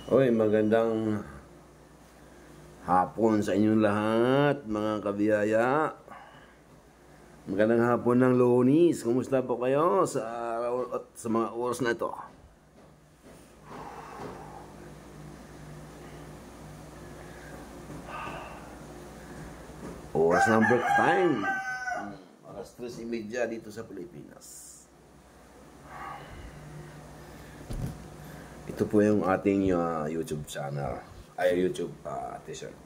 Oy, magandang hapon sa inyong lahat, mga kabiyaya. Magandang hapon ng Lunes. Kumusta po kayo sa araw at sa mga oras na ito? Oras ng break time. Alas 3:30 dito sa Pilipinas. Ito po yung ating YouTube channel, ay YouTube t-shirt.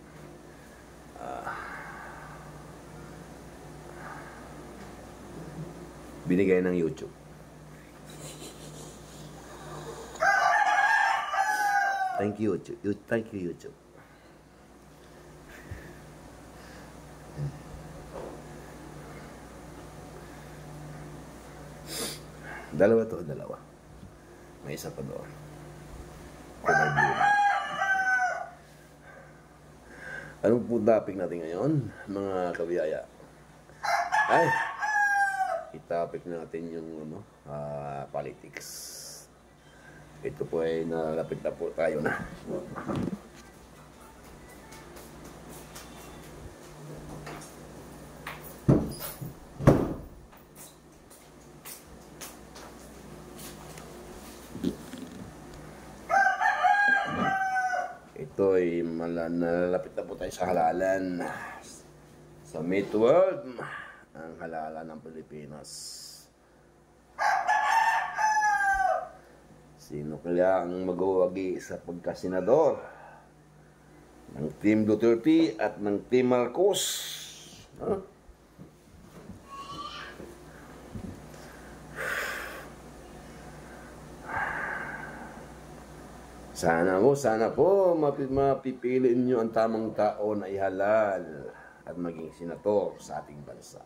Binigay ng YouTube. Thank you, YouTube. Thank you, YouTube. Dalawa to, dalawa. May isa pa doon. Anong po topic natin ngayon, mga kabiyaya? Ay, i-topic natin yung politics. Ito po ay nalapit na po tayo na. Ito ay nalalapit na po tayo sa halalan. Sa May 12, ang halalan ng Pilipinas. Sino kaya ang magwawagi sa pagkasenador ng Team Duterte at ng Team Marcos? Sana po mapipili niyo ang tamang tao na ihalal at maging senator sa ating bansa.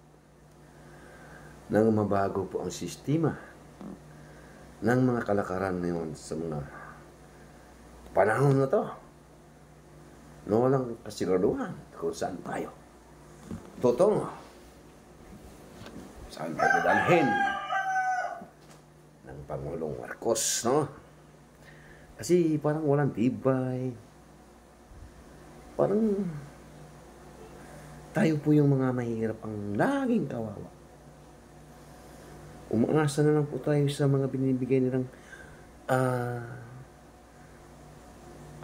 Nang mabago po ang sistema ng mga kalakaran ngayon sa mga panahon na to, na walang kasiguraduhan kung saan tayo. Totoo, saan tayo dalhin ng Pangulong Marcos, no? Kasi parang walang tibay. Parang tayo po yung mga mahirap ang laging kawawa. Umaasa na lang po tayo sa mga binibigay nilang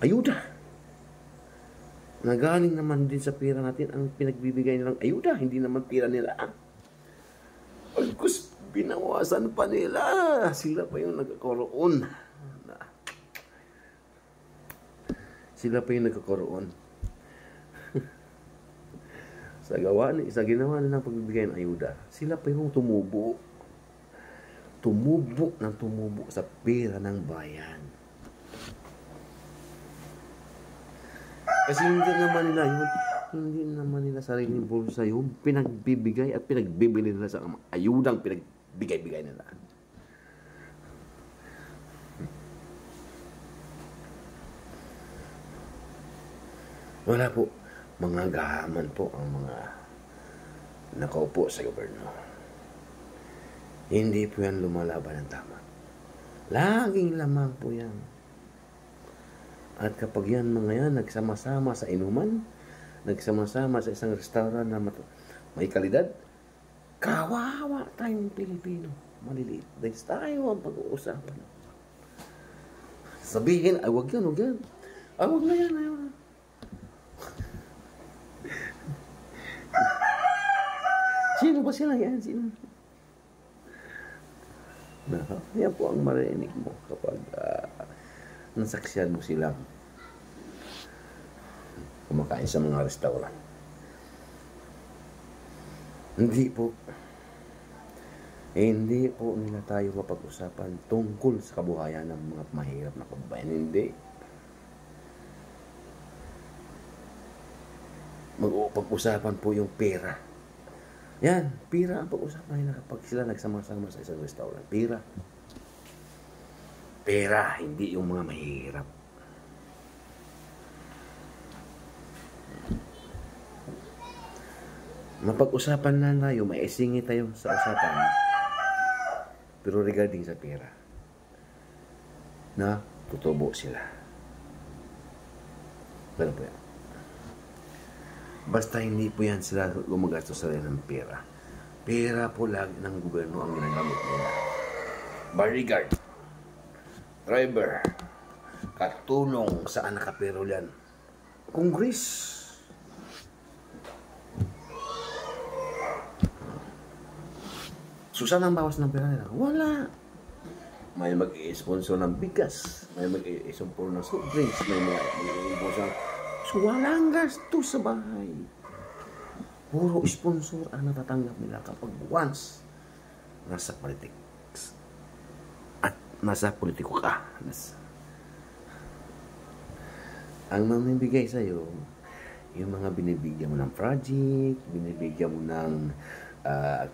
ayuda. Nagaling naman din sa pera natin ang pinagbibigay nilang ayuda. Hindi naman pera nila. Pagkus, binawasan pa nila. Sila pa yung nagkakaroon. Sila pa yung nagkakaroon. Sa ginawa nilang pagbibigay ng ayuda, sila pa yung tumubo. Tumubo sa pera ng bayan. Kasi hindi naman nila sariling bulsa yung pinagbibigay at pinagbibili nila sa ayudang pinagbigay-bigay nila. Wala po. Mga gahaman po ang mga nakaupo sa gobyerno. Hindi po yan lumalaban ng tama. Laging lamang po yan. At kapag yan mga yan nagsama-sama sa inuman, nagsama-sama sa isang restaurant na may kalidad, kawawa tayong Pilipino. Maliliit. Dahil tayo ang pag-uusapan. Sabihin, ay wag yan. Ay wag na yan, Sino ba sila yan? Sino? Yan po ang marinig mo kapag nasaksihan mo silang kumakain sa mga restaurant. Hindi po nila tayo mapag-usapan tungkol sa kabuhayan ng mga mahirap na kababayan. Hindi. Mag-usapan po yung pera. Yan, pira ang pag-usapan nila kapag sila nagsama-sama sa isang restaurant. Pira. Pera, hindi yung mga mahirap. Mapag-usapan na tayo, maisingi tayo sa usapan. Pero regarding sa pera, na tutubo sila. Pero po yan. Basta hindi po yan sila gumagastos sa rin ng pera. Pera po lagi ng gobyerno ang ginagamit nila. Bodyguard, driver, katulong, saan nakapero yan? Congress. So saan ang bawas ng pera nila? Wala. May mag-i-sponsor ng bigas, may mag-i-sponsor ng soft drinks, may mag-i-sponsor. So walang gasto sa bahay. Puro sponsor ang natatanggap nila kapag once nasa politics at nasa politiko ka. Ang mamimigay sa'yo, yung mga binibigyan mo ng project, binibigyan mo ng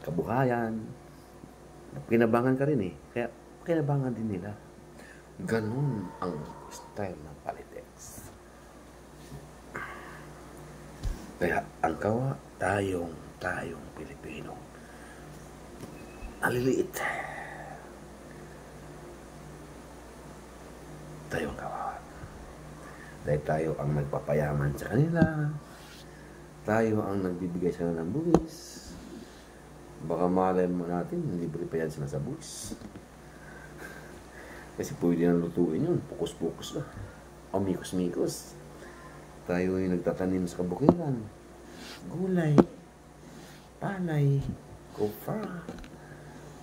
kabuhayan, kinabangan ka rin eh. Kaya kinabangan din nila. Ganun ang style ng politics. Kaya ang kawa, tayong Pilipino, aliliit. Tayong kawawa. Dahil tayo ang nagpapayaman sa kanila, tayo ang nagbibigay sa kanila ng buwis. Baka malay mo natin, libre pa yan sila sa buwis. Kasi pwede nang lutuin yun, pukus-pukus na. O mikos-mikos. Tayo ay nagtatanim sa kabukiran. Gulay, palay, kofra.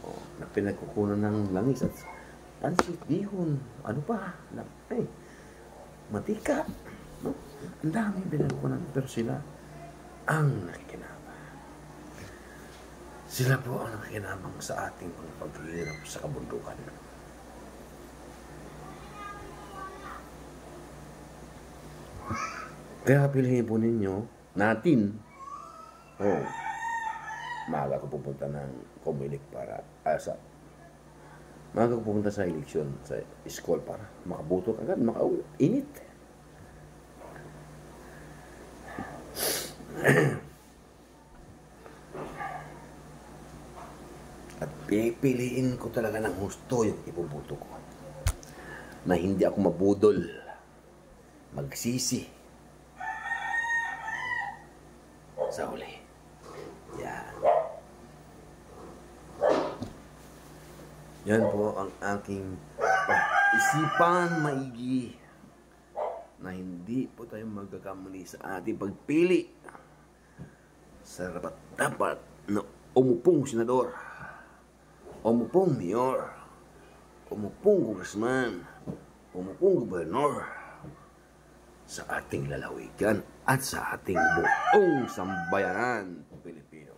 O, na pinagkukunan ng langis at pansit, bihon. Ano pa? Matika. No? Ang dami pinagkukunan. Pero sila ang nakikinabang. Sila po ang nakikinabang sa ating paghihirap sa kabundukan. Kaya pilihin po ninyo, natin, maaga ko pupunta ng Comelec para, maaga ko pupunta sa eleksyon, sa school para makabuto agad, makauwi, init. At pipiliin ko talaga ng husto yung ipubuto ko. Na hindi ako mabudol, magsisi, sa huli. Yan. Yan po ang aking pag-isipan maigi na hindi po tayo magkakamali sa ating pagpili sa dapat na umupong senador, umupong mayor, umupong congressman, umupong gobernador sa ating lalawigan at sa ating buong sambayanan Pilipino.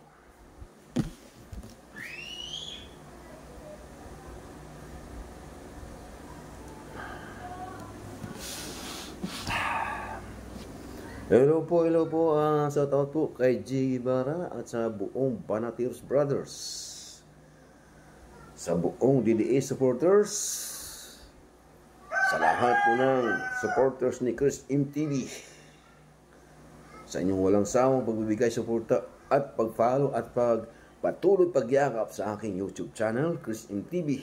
Hello po. Shout out po kay G. Ibarra at sa buong Banatiers Brothers. Sa buong DDA supporters. Sa lahat po ng supporters ni Chris MTV. Sa inyong walang sawang pagbibigay suporta at pag-follow at patuloy pagyakap sa aking YouTube channel, Chris MTV.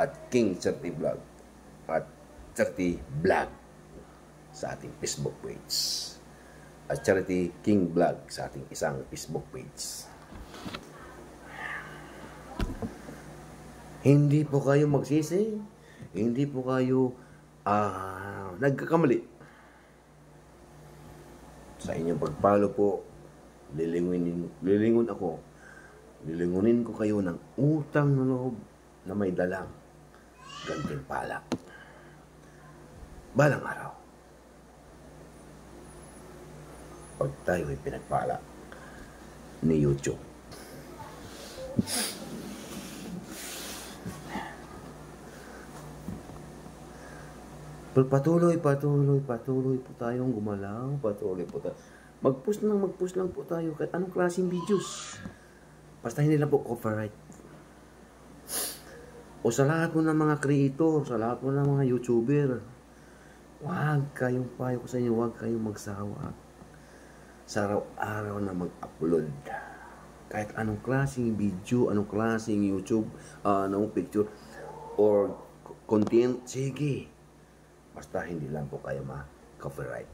At King Charity Vlog. At Charity Vlog sa ating Facebook page. At Charity King Vlog sa ating isang Facebook page. Hindi po kayo magsisi. Hindi po kayo nagkakamali. Sa inyong pagpalo po, lilingunin ko kayo ng utang na loob na may dalang gantimpala. Balang araw, pag tayo ay pinagpala ni YouTube. Pero patuloy po tayong gumalaw, patuloy po tayo. Mag-post lang po tayo kahit anong klaseng videos. Basta hindi lang po copyright. O sa lahat po ng mga creator, sa lahat po ng mga YouTuber, huwag kayong payo ko sa inyo, huwag kayong magsawa sa araw-araw na mag-upload. Kahit anong klaseng video, anong klaseng YouTube, anong picture, or content, sige. Basta hindi lang po kayo copyright.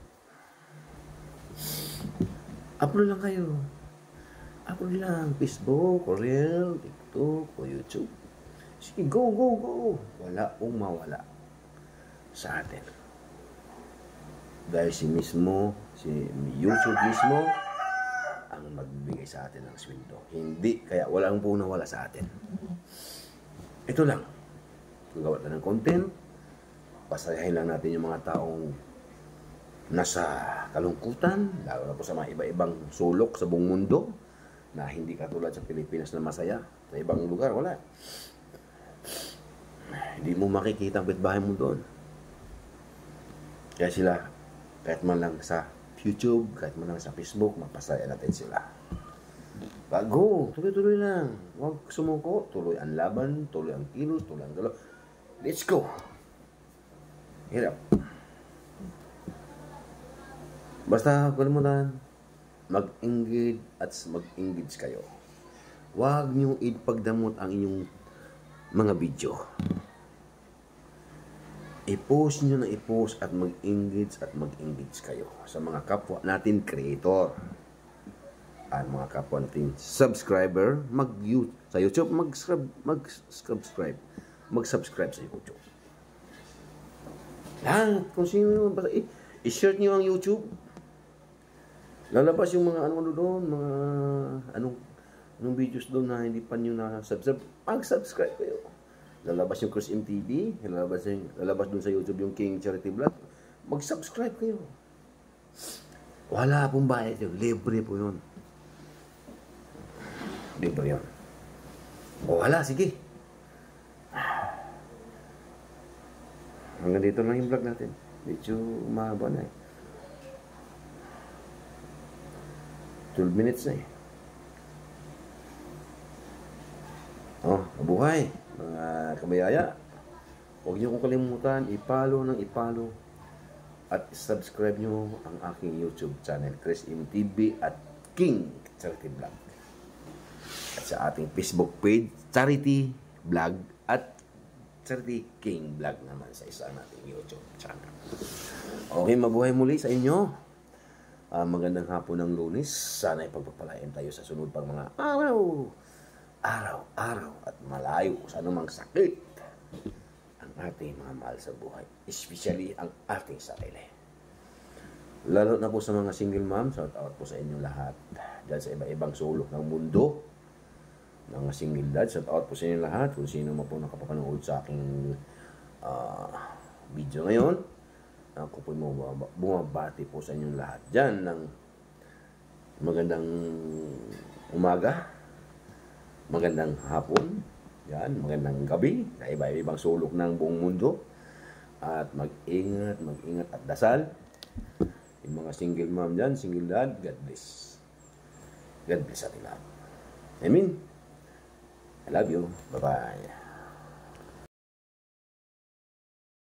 Upload lang kayo. Upload lang. Facebook, o Reel, TikTok, o YouTube. Sige, go, go, go. Wala pong mawala sa atin. Dahil si YouTube mismo, ang magbigay sa atin ng sweldo. Hindi, kaya walang po nawala sa atin. Ito lang. Gagawa na ng content, pasayahin lang natin yung mga taong nasa kalungkutan, lalo na po sa mga iba-ibang sulok sa buong mundo, na hindi katulad sa Pilipinas na masaya. Sa ibang lugar, wala. Hindi mo makikita ang bitbahay mo doon. Kaya sila, kahit man lang sa YouTube, kahit man lang sa Facebook, mapasaya natin sila. Bago, tuloy-tuloy lang. Huwag sumuko, tuloy ang laban, tuloy ang kilos, tuloy ang dalo. Let's go! Hirap. Basta, kalimutan, mag-engage at mag-engage kayo. Huwag niyong ipagdamot ang inyong mga video. I-post nyo na i-post at mag-engage kayo sa mga kapwa natin creator at mga kapwa natin subscriber. Sa YouTube, mag-subscribe sa YouTube. Lang, kung sino yun, basta i-share nyo ang YouTube. Lalabas yung mga ano doon, mga anong videos doon na hindi pa nyo na-subscribe. Mag-subscribe kayo. Lalabas yung Chris MTV, lalabas doon sa YouTube yung King Charity Vlog. Mag-subscribe kayo. Wala pong bayad yun. Libre po yun. Libre yun. O wala, sige. Hanggang dito lang yung vlog natin. Medyo mahaba na eh. 12 minutes na eh. Oh, mabuhay mga kabayaya. Huwag niyo kong kalimutan, i-follow at subscribe niyo ang aking YouTube channel, Chris MTV at King Charity Vlog. At sa ating Facebook page, Charity Vlog at Charity King Vlog naman sa isa nating YouTube channel. Okay, mabuhay muli sa inyo. Magandang hapon ng Lunes. Sana ipagpapalain tayo sa sunod pang mga araw at malayo sa anumang sakit ang ating mga mahal sa buhay, especially ang ating sarili. Lalo na po sa mga single mom, shout out po sa inyo lahat dyan sa iba-ibang sulok ng mundo, mga single dad, shout out po sa inyo lahat. Kung sino man po nakapapanood sa aking video ngayon, ako po bumabati po sa inyong lahat dyan ng magandang umaga, magandang hapon, yan, magandang gabi sa iba-ibang sulok ng buong mundo. At mag-ingat at dasal. Yung mga single mom dyan, single dad, God bless. God bless ating lahat. Amen. I love you. Bye-bye.